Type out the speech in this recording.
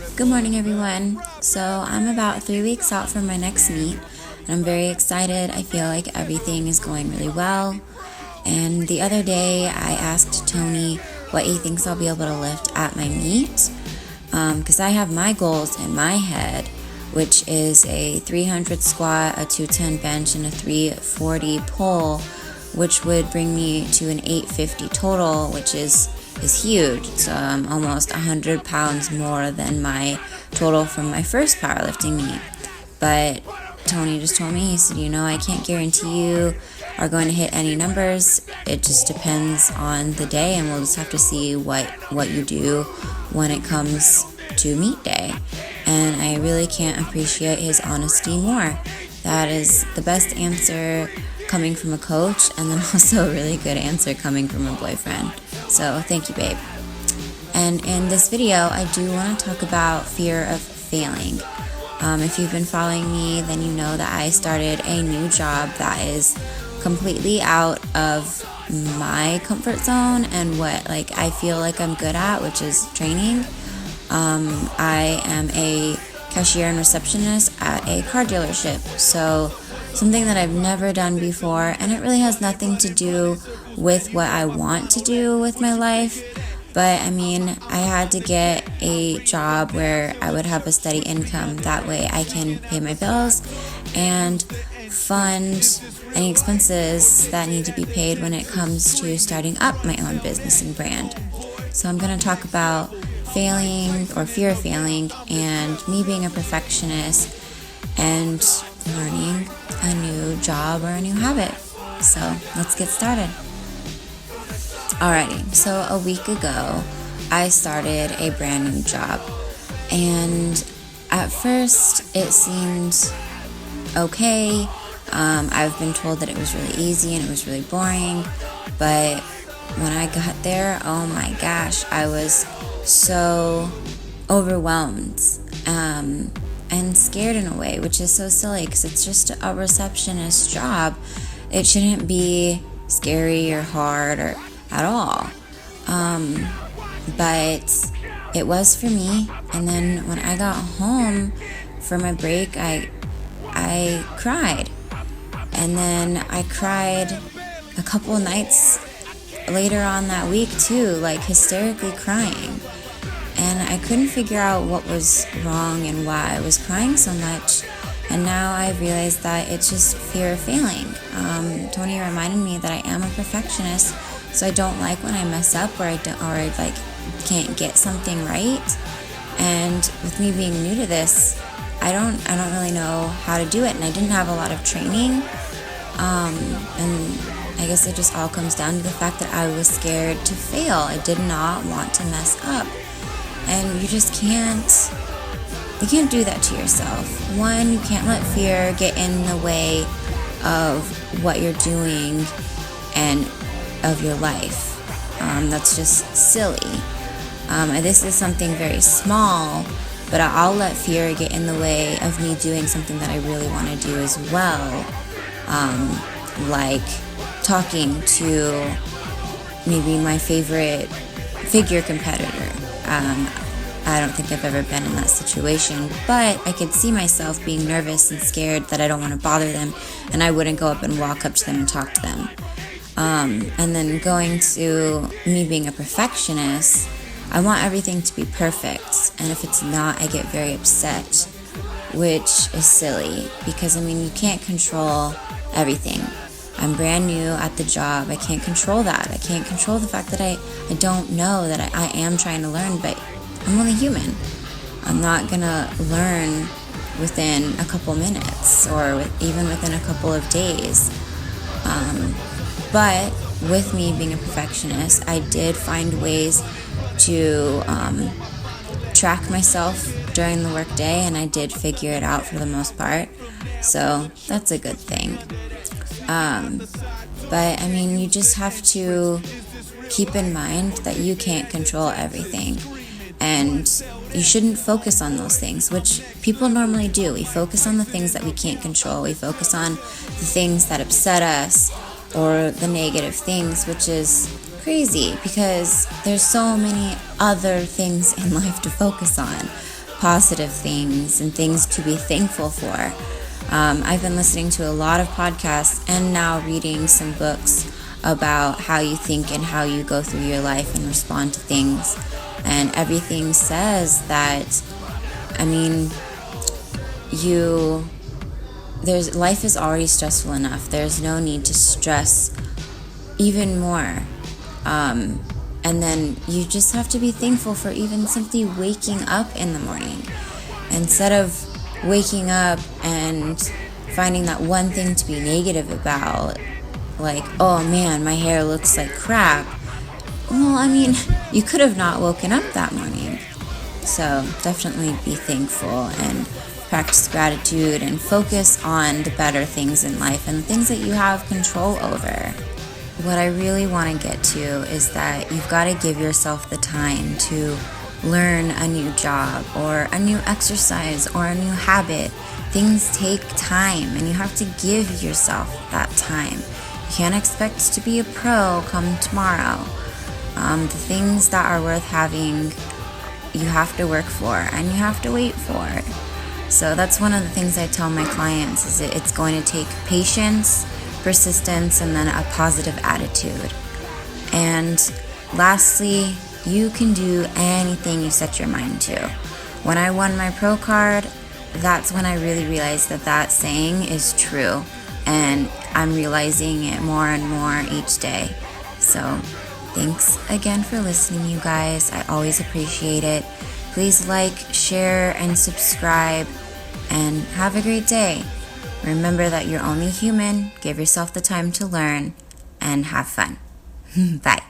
Good morning, everyone. So, I'm about 3 weeks out from my next meet, and I'm very excited. I feel like everything is going really well. And the other day, I asked Tony what he thinks I'll be able to lift at my meet, because I have my goals in my head, which is a 300 squat, a 210 bench, and a 340 pull, which would bring me to an 850 total, which is huge. So I'm almost 100 pounds more than my total from my first powerlifting meet. But Tony just told me, he said, I can't guarantee you are going to hit any numbers. It just depends on the day, and we'll just have to see what you do when it comes to meet day. And I really can't appreciate his honesty more. That is the best answer coming from a coach, and then also a really good answer coming from a boyfriend. So thank you, babe. And in this video, I do want to talk about fear of failing. If you've been following me, then you know that I started a new job that is completely out of my comfort zone and what I feel like I'm good at, which is training. I am a cashier and receptionist at a car dealership. So something that I've never done before, and it really has nothing to do with what I want to do with my life. But I had to get a job where I would have a steady income. That way I can pay my bills and fund any expenses that need to be paid when it comes to starting up my own business and brand. So I'm going to talk about failing or fear of failing and me being a perfectionist and learning a new job or a new habit. So let's get started. Alrighty, so a week ago, I started a brand new job. And at first, it seemed okay. I've been told that it was really easy and it was really boring. But when I got there, oh my gosh, I was so overwhelmed and scared in a way, which is so silly because it's just a receptionist job. It shouldn't be scary or hard or at all. But it was for me. And then when I got home for my break, I cried. And then I cried a couple of nights later on that week too, hysterically crying. And I couldn't figure out what was wrong and why I was crying so much. And now I realized that it's just fear of failing. Tony reminded me that I am a perfectionist, so I don't like when I mess up or I can't get something right. And with me being new to this, I don't really know how to do it, and I didn't have a lot of training. And I guess it just all comes down to the fact that I was scared to fail. I did not want to mess up. And you just can't do that to yourself. One, you can't let fear get in the way of what you're doing and of your life. That's just silly. This is something very small, but I'll let fear get in the way of me doing something that I really want to do as well. Like talking to maybe my favorite figure competitor. I don't think I've ever been in that situation, but I could see myself being nervous and scared that I don't want to bother them, and I wouldn't go up and walk up to them and talk to them. And then going to me being a perfectionist, I want everything to be perfect, and if it's not, I get very upset, which is silly, because you can't control everything. I'm brand new at the job. I can't control that. I can't control the fact that I don't know, that I am trying to learn, but I'm only human. I'm not gonna learn within a couple minutes or even within a couple of days. But with me being a perfectionist, I did find ways to track myself during the workday, and I did figure it out for the most part. So that's a good thing. But you just have to keep in mind that you can't control everything. And you shouldn't focus on those things, which people normally do. We focus on the things that we can't control. We focus on the things that upset us or the negative things, which is crazy because there's so many other things in life to focus on. positive things and things to be thankful for. I've been listening to a lot of podcasts and now reading some books about how you think and how you go through your life and respond to things. And everything says that, life is already stressful enough. There's no need to stress even more. And then you just have to be thankful for even simply waking up in the morning. Instead of waking up and finding that one thing to be negative about, like, oh man, my hair looks like crap. Well, you could have not woken up that morning. So definitely be thankful and practice gratitude and focus on the better things in life and the things that you have control over. What I really want to get to is that you've got to give yourself the time to learn a new job or a new exercise or a new habit. Things take time and you have to give yourself that time. You can't expect to be a pro come tomorrow. The things that are worth having, you have to work for and you have to wait for. So that's one of the things I tell my clients is it's going to take patience, persistence, and then a positive attitude. And lastly, you can do anything you set your mind to. When I won my pro card, that's when I really realized that saying is true, and I'm realizing it more and more each day. So thanks again for listening, you guys. I always appreciate it. Please like, share, and subscribe, and have a great day. Remember that you're only human. Give yourself the time to learn and have fun. Bye.